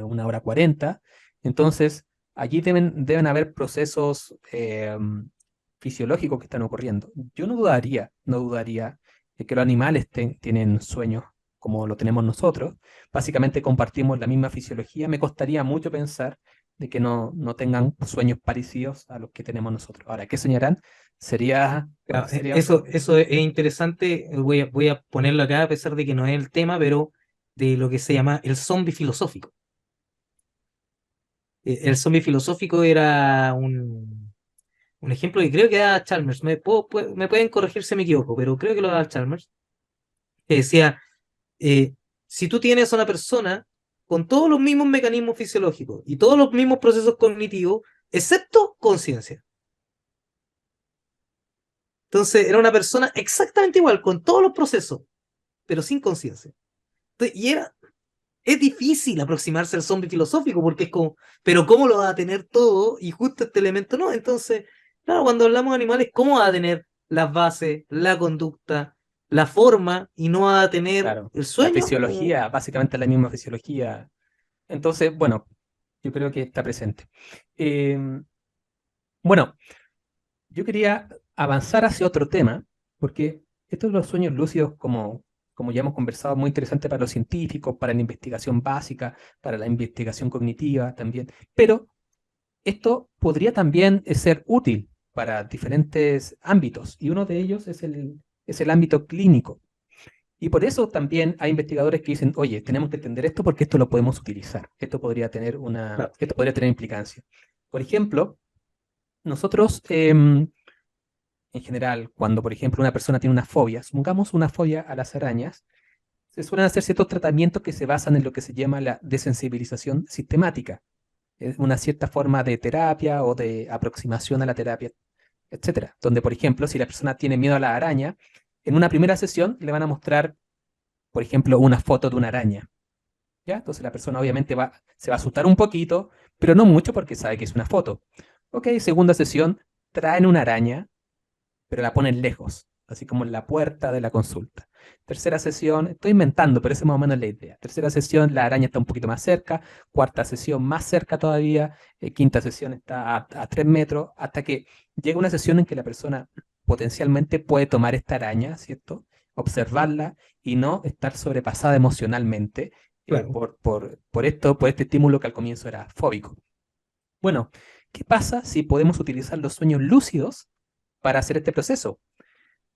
una hora 40, entonces allí deben haber procesos fisiológicos que están ocurriendo. Yo no dudaría de que los animales tienen sueños como lo tenemos nosotros. Básicamente compartimos la misma fisiología. Me costaría mucho pensar de que no tengan sueños parecidos a los que tenemos nosotros. Ahora, ¿qué soñarán? Sería, Claro, sería eso es interesante, voy a ponerlo acá a pesar de que no es el tema, pero de lo que se llama el zombie filosófico. El zombie filosófico era un ejemplo que creo que da Chalmers. Me pueden corregir si me equivoco, pero creo que lo da Chalmers, que decía, eh, si tú tienes a una persona con todos los mismos mecanismos fisiológicos y todos los mismos procesos cognitivos, excepto conciencia. Entonces era una persona exactamente igual, con todos los procesos, pero sin conciencia. Es difícil aproximarse al zombie filosófico porque es como, pero ¿cómo lo va a tener todo y justo este elemento no? Entonces, claro, cuando hablamos de animales, ¿cómo va a tener las bases, la conducta, la forma y no va a tener claro, el la sueño? fisiología, básicamente la misma fisiología. Entonces, bueno, yo creo que está presente. Em, bueno, yo quería avanzar hacia otro tema, porque estos de los sueños lúcidos, como ya hemos conversado, muy interesante para los científicos, para la investigación básica, para la investigación cognitiva también, pero esto podría también ser útil para diferentes ámbitos, y uno de ellos es el ámbito clínico. Y por eso también hay investigadores que dicen, oye, tenemos que entender esto porque esto lo podemos utilizar. Claro. Esto podría tener implicancia. Por ejemplo, nosotros, en general, cuando por ejemplo una persona tiene una fobia, supongamos una fobia a las arañas, se suelen hacer ciertos tratamientos que se basan en lo que se llama la desensibilización sistemática. Es una cierta forma de terapia o de aproximación a la terapia, etcétera. Donde, por ejemplo, si la persona tiene miedo a la araña, en una primera sesión le van a mostrar, por ejemplo, una foto de una araña. ¿Ya? Entonces la persona obviamente se va a asustar un poquito, pero no mucho porque sabe que es una foto. Ok, segunda sesión, traen una araña, pero la ponen lejos, así como en la puerta de la consulta. Tercera sesión, estoy inventando, pero esa es más o menos la idea. Tercera sesión, la araña está un poquito más cerca. Cuarta sesión, más cerca todavía. Quinta sesión está a 3 metros, hasta que llega una sesión en que la persona potencialmente puede tomar esta araña, ¿cierto? Observarla y no estar sobrepasada emocionalmente Claro. por este estímulo que al comienzo era fóbico. Bueno, ¿qué pasa si podemos utilizar los sueños lúcidos para hacer este proceso?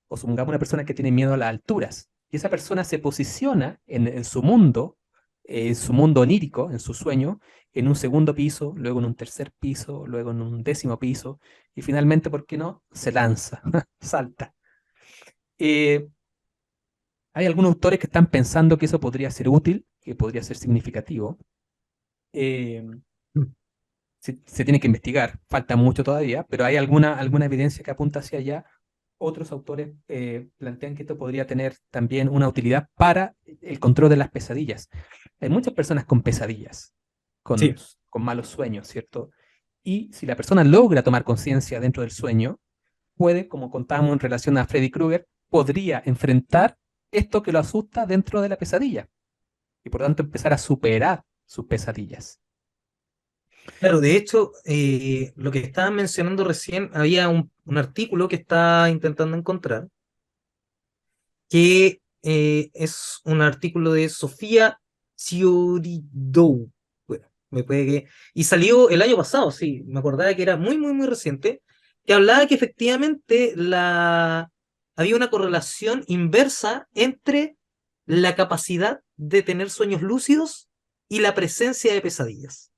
O supongamos una persona que tiene miedo a las alturas y esa persona se posiciona en su mundo onírico, en su sueño, en un segundo piso, luego en un tercer piso, luego en un décimo piso y finalmente, ¿por qué no? Se lanza, salta. Eh, Hay algunos autores que están pensando que eso podría ser útil, que podría ser significativo. Eh, se tiene que investigar, falta mucho todavía, pero hay alguna evidencia que apunta hacia allá. Otros autores plantean que esto podría tener también una utilidad para el control de las pesadillas. Hay muchas personas con pesadillas, con, Sí, con malos sueños, ¿cierto? Y si la persona logra tomar conciencia dentro del sueño, puede, como contábamos en relación a Freddy Krueger, podría enfrentar esto que lo asusta dentro de la pesadilla y por tanto empezar a superar sus pesadillas. Claro, de hecho, lo que estaban mencionando recién, había un artículo que estaba intentando encontrar, que es un artículo de Sofía Chioridou. Bueno, y salió el año pasado, sí, me acordaba que era muy, muy, muy reciente, que hablaba que efectivamente había una correlación inversa entre la capacidad de tener sueños lúcidos y la presencia de pesadillas.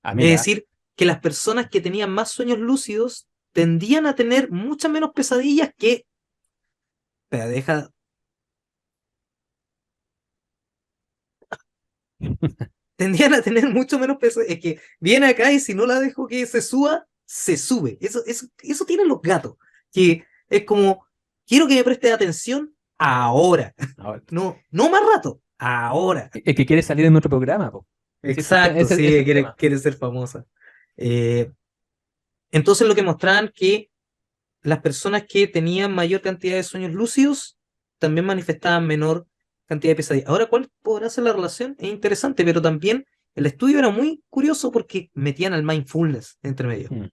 Ah, Es mira, decir, que las personas que tenían más sueños lúcidos tendían a tener muchas menos pesadillas que... Espera, tendían a tener mucho menos peso. Es que viene acá y si no la dejo que se suba, se sube. Eso tienen los gatos. Que es como, quiero que me prestes atención ahora. ahora, No, no más rato, ahora. es que quiere salir en otro programa, po. Sí, Exacto, ese es sí, el tema. quiere ser famosa. Eh, entonces lo que mostraban que las personas que tenían mayor cantidad de sueños lúcidos también manifestaban menor cantidad de pesadillas. Ahora, ¿cuál podrá ser la relación? Es interesante, pero también el estudio era muy curioso porque metían al mindfulness entre medio. Mm.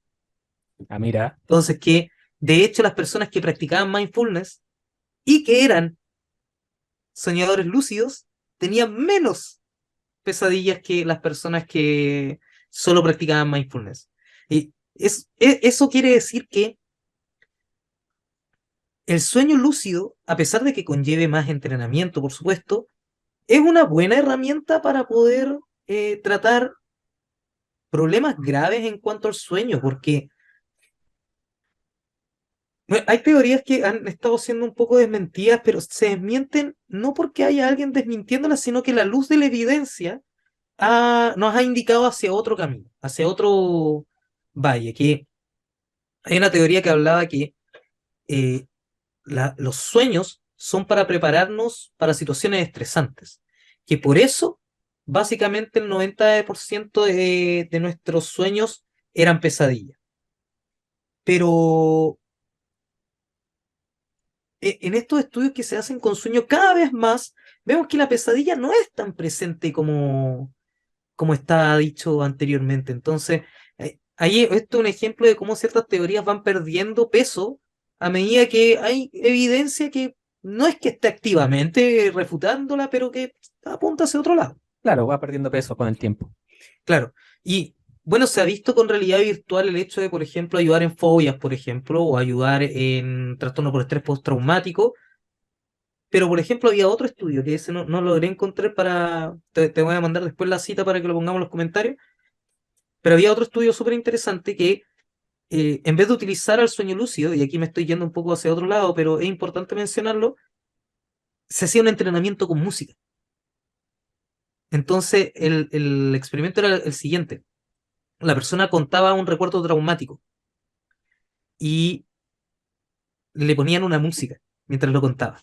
Ah, mira, Entonces, que de hecho las personas que practicaban mindfulness y que eran soñadores lúcidos tenían menos pesadillas que las personas que solo practicaban mindfulness. Y eso quiere decir que el sueño lúcido, a pesar de que conlleve más entrenamiento, por supuesto, es una buena herramienta para poder tratar problemas graves en cuanto al sueño, porque bueno, hay teorías que han estado siendo un poco desmentidas, pero se desmienten no porque haya alguien desmintiéndolas, sino que la luz de la evidencia nos ha indicado hacia otro camino, hacia otro valle, que hay una teoría que hablaba que eh, los sueños son para prepararnos para situaciones estresantes, que por eso básicamente el 90% de nuestros sueños eran pesadillas. Pero en estos estudios que se hacen con sueño cada vez más, vemos que la pesadilla no es tan presente como estaba dicho anteriormente. Entonces, ahí esto es un ejemplo de cómo ciertas teorías van perdiendo peso a medida que hay evidencia que no es que esté activamente refutándola, pero que apunta hacia otro lado. claro, va perdiendo peso con el tiempo. Claro. Y bueno, se ha visto con realidad virtual el hecho de, por ejemplo, ayudar en fobias, por ejemplo, o ayudar en trastorno por estrés postraumático. Pero, por ejemplo, había otro estudio que ese no logré encontrar te voy a mandar después la cita para que lo pongamos en los comentarios. Pero había otro estudio súper interesante que en vez de utilizar al sueño lúcido, y aquí me estoy yendo un poco hacia otro lado, pero es importante mencionarlo, se hacía un entrenamiento con música. Entonces, el experimento era el siguiente. La persona contaba un recuerdo traumático y le ponían una música mientras lo contaba.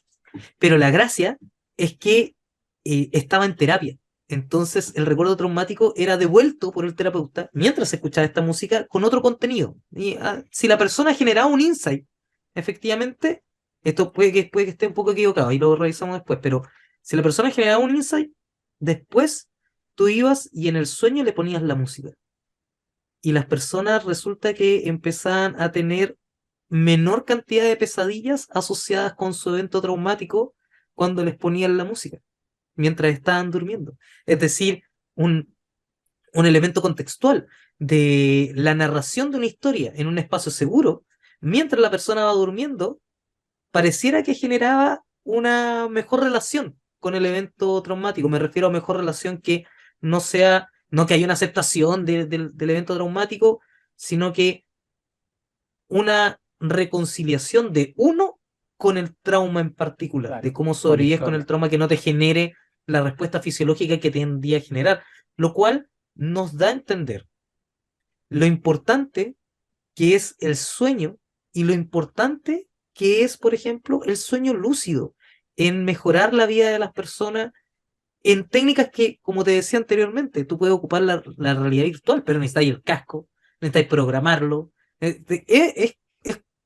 Pero la gracia es que estaba en terapia. Entonces, el recuerdo traumático era devuelto por el terapeuta mientras se escuchaba esta música con otro contenido. Y si la persona generaba un insight, efectivamente, esto puede que esté un poco equivocado y lo revisamos después, pero si la persona generaba un insight, después tú ibas y en el sueño le ponías la música. Y las personas resulta que empezaban a tener menor cantidad de pesadillas asociadas con su evento traumático cuando les ponían la música, mientras estaban durmiendo. Es decir, un elemento contextual de la narración de una historia en un espacio seguro, mientras la persona va durmiendo, pareciera que generaba una mejor relación con el evento traumático. Me refiero a mejor relación que no sea, no que haya una aceptación del evento traumático, sino que una reconciliación de uno con el trauma en particular, de Claro, cómo con la sobrevives con el historia. trauma que no te genere la respuesta fisiológica que tendría a generar, lo cual nos da a entender lo importante que es el sueño y lo importante que es, por ejemplo, el sueño lúcido en mejorar la vida de las personas en técnicas que, como te decía anteriormente, tú puedes ocupar la realidad virtual, pero necesitáis el casco, necesitáis programarlo. Es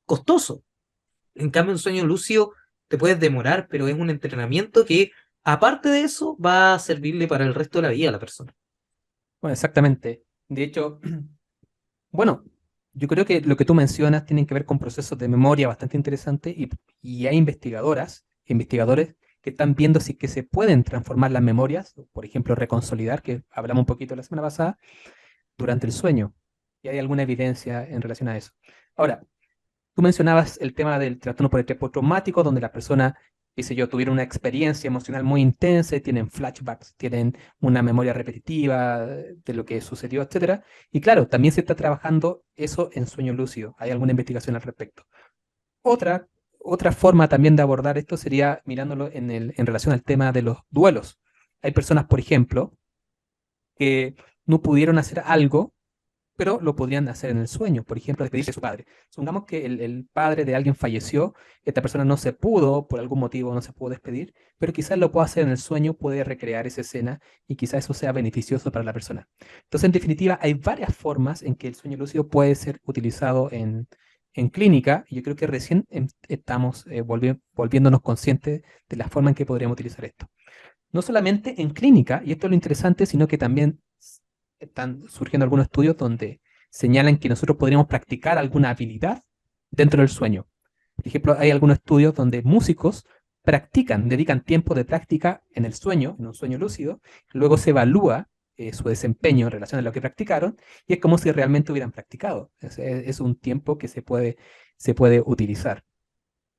costoso. En cambio, un sueño lúcido te puedes demorar, pero es un entrenamiento que, aparte de eso, va a servirle para el resto de la vida a la persona. Bueno, exactamente. De hecho, bueno, yo creo que lo que tú mencionas tiene que ver con procesos de memoria bastante interesantes y hay investigadoras, investigadores que están viendo si que se pueden transformar las memorias, por ejemplo, reconsolidar, que hablamos un poquito la semana pasada, durante el sueño. Y hay alguna evidencia en relación a eso. Ahora, tú mencionabas el tema del trastorno por estrés postraumático, donde la persona, qué sé yo, tuvieron una experiencia emocional muy intensa, y tienen flashbacks, tienen una memoria repetitiva de lo que sucedió, etcétera. Y claro, también se está trabajando eso en sueño lúcido. Hay alguna investigación al respecto. Otra, otra forma también de abordar esto sería mirándolo en relación al tema de los duelos. Hay personas, por ejemplo, que no pudieron hacer algo pero lo podrían hacer en el sueño, por ejemplo, despedirse de su padre. Supongamos que el padre de alguien falleció, esta persona no se pudo, por algún motivo no se pudo despedir, pero quizás lo pueda hacer en el sueño, puede recrear esa escena y quizás eso sea beneficioso para la persona. Entonces, en definitiva, hay varias formas en que el sueño lúcido puede ser utilizado en clínica y yo creo que recién estamos volviéndonos conscientes de la forma en que podríamos utilizar esto. No solamente en clínica, y esto es lo interesante, sino que también están surgiendo algunos estudios donde señalan que nosotros podríamos practicar alguna habilidad dentro del sueño. Por ejemplo, hay algunos estudios donde músicos practican, dedican tiempo de práctica en el sueño, en un sueño lúcido, luego se evalúa su desempeño en relación a lo que practicaron y es como si realmente hubieran practicado. Es un tiempo que se puede utilizar.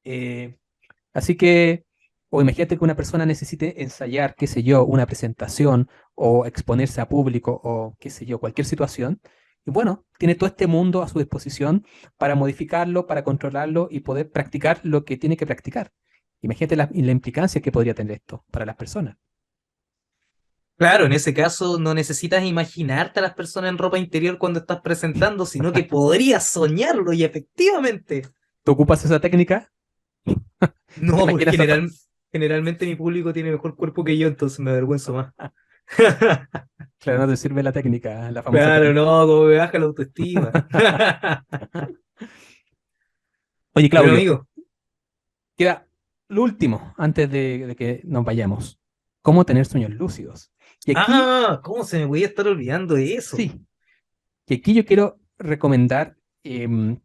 Eh, Así que, o imagínate que una persona necesite ensayar, qué sé yo, una presentación o exponerse a público o qué sé yo, cualquier situación. Y bueno, tiene todo este mundo a su disposición para modificarlo, para controlarlo y poder practicar lo que tiene que practicar. Imagínate la implicancia que podría tener esto para las personas. Claro, en ese caso no necesitas imaginarte a las personas en ropa interior cuando estás presentando, sino que podrías soñarlo y efectivamente. ¿Tú ocupas esa técnica? ¿Te No, porque imaginas a... generalmente mi público tiene mejor cuerpo que yo, entonces me avergüenzo más. Claro, no te sirve la técnica, la famosa Claro, técnica. no, como me baja la autoestima. Oye, Bueno, Claudio, amigo. queda lo último antes de que nos vayamos. ¿Cómo tener sueños lúcidos? Y aquí, Ah, ¿cómo se me podía estar olvidando de eso? sí, y aquí yo quiero recomendar,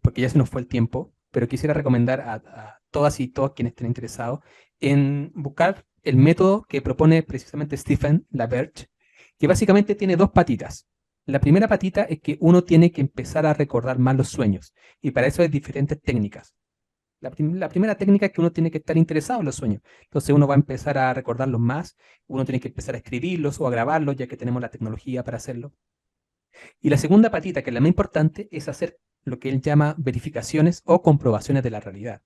porque ya se nos fue el tiempo, pero quisiera recomendar a todas y todos quienes estén interesados en buscar el método que propone precisamente Stephen LaBerge, que básicamente tiene dos patitas. La primera patita es que uno tiene que empezar a recordar más los sueños, y para eso hay diferentes técnicas. La primera técnica es que uno tiene que estar interesado en los sueños. Entonces uno va a empezar a recordarlos más, uno tiene que empezar a escribirlos o a grabarlos, ya que tenemos la tecnología para hacerlo. Y la segunda patita, que es la más importante, es hacer lo que él llama verificaciones o comprobaciones de la realidad.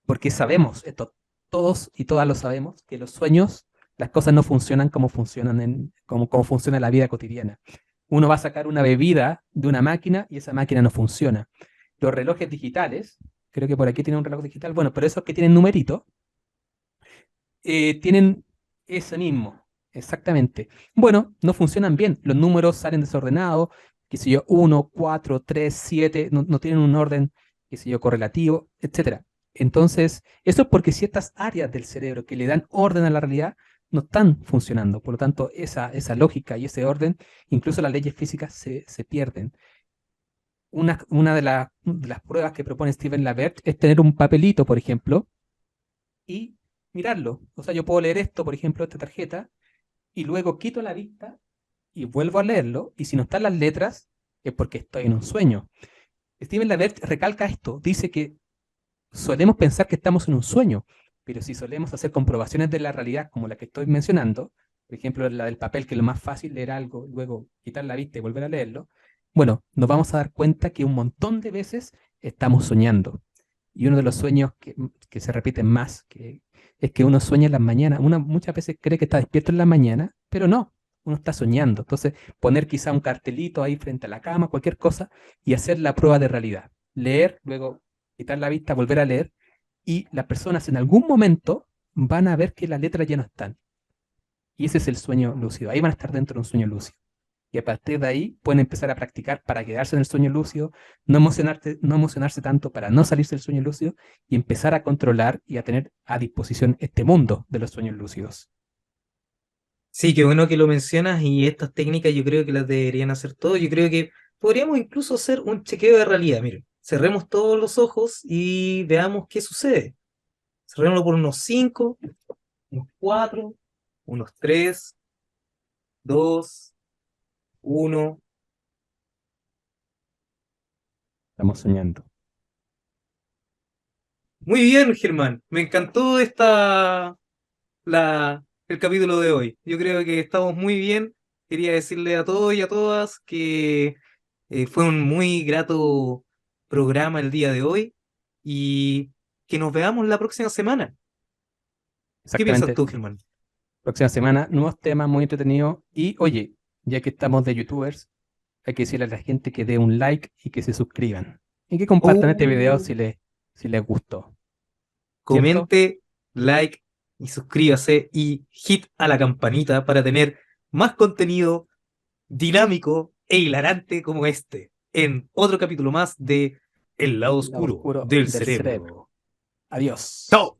Porque sabemos, esto todos y todas lo sabemos, que los sueños, las cosas no funcionan como funcionan como funciona la vida cotidiana. Uno va a sacar una bebida de una máquina y esa máquina no funciona. Los relojes digitales, creo que por aquí tiene un reloj digital, bueno, pero esos que tienen numerito, tienen ese mismo, exactamente. Bueno, no funcionan bien, los números salen desordenados, qué sé yo, 1, 4, 3, 7, no tienen un orden, qué sé yo, correlativo, etcétera. Entonces, eso es porque ciertas áreas del cerebro que le dan orden a la realidad no están funcionando. Por lo tanto, esa lógica y ese orden, incluso las leyes físicas se pierden. Una de las pruebas que propone Steven Labert es tener un papelito, por ejemplo, y mirarlo. O sea, yo puedo leer esto, por ejemplo, esta tarjeta, y luego quito la vista y vuelvo a leerlo, y si no están las letras, es porque estoy en un sueño. Steven Labert recalca esto, dice que solemos pensar que estamos en un sueño, pero si solemos hacer comprobaciones de la realidad como la que estoy mencionando, por ejemplo, la del papel, que es lo más fácil leer algo, luego quitar la vista y volver a leerlo, bueno, nos vamos a dar cuenta que un montón de veces estamos soñando. Y uno de los sueños que se repiten más, es que uno sueña en las mañanas. Uno muchas veces cree que está despierto en la mañana, pero no, uno está soñando. Entonces, poner quizá un cartelito ahí frente a la cama, cualquier cosa, y hacer la prueba de realidad. Leer, luego quitar la vista, volver a leer, y las personas en algún momento van a ver que las letras ya no están. Y ese es el sueño lúcido. Ahí van a estar dentro de un sueño lúcido. Y a partir de ahí pueden empezar a practicar para quedarse en el sueño lúcido, no emocionarse tanto para no salirse del sueño lúcido y empezar a controlar y a tener a disposición este mundo de los sueños lúcidos. Sí, qué bueno que lo mencionas y estas técnicas yo creo que las deberían hacer todos. Yo creo que podríamos incluso hacer un chequeo de realidad. Miren, cerremos todos los ojos y veamos qué sucede. Cerrémoslo por unos 5, unos 4, unos 3, 2, 1. Estamos soñando. Muy bien, Germán. Me encantó el capítulo de hoy. Yo creo que estamos muy bien. Quería decirle a todos y a todas que fue un muy grato programa el día de hoy y que nos veamos la próxima semana. ¿Qué piensas Exactamente. tú, Germán? Próxima semana, nuevos temas muy entretenidos. Y oye, ya que estamos de YouTubers, hay que decirle a la gente que dé un like y que se suscriban. Y que compartan este video Oh, si les gustó. ¿Cierto? comente, like y suscríbase y hit a la campanita para tener más contenido dinámico e hilarante como este en otro capítulo más de El lado El lado oscuro oscuro del del cerebro. cerebro. Adiós. ¡Chao!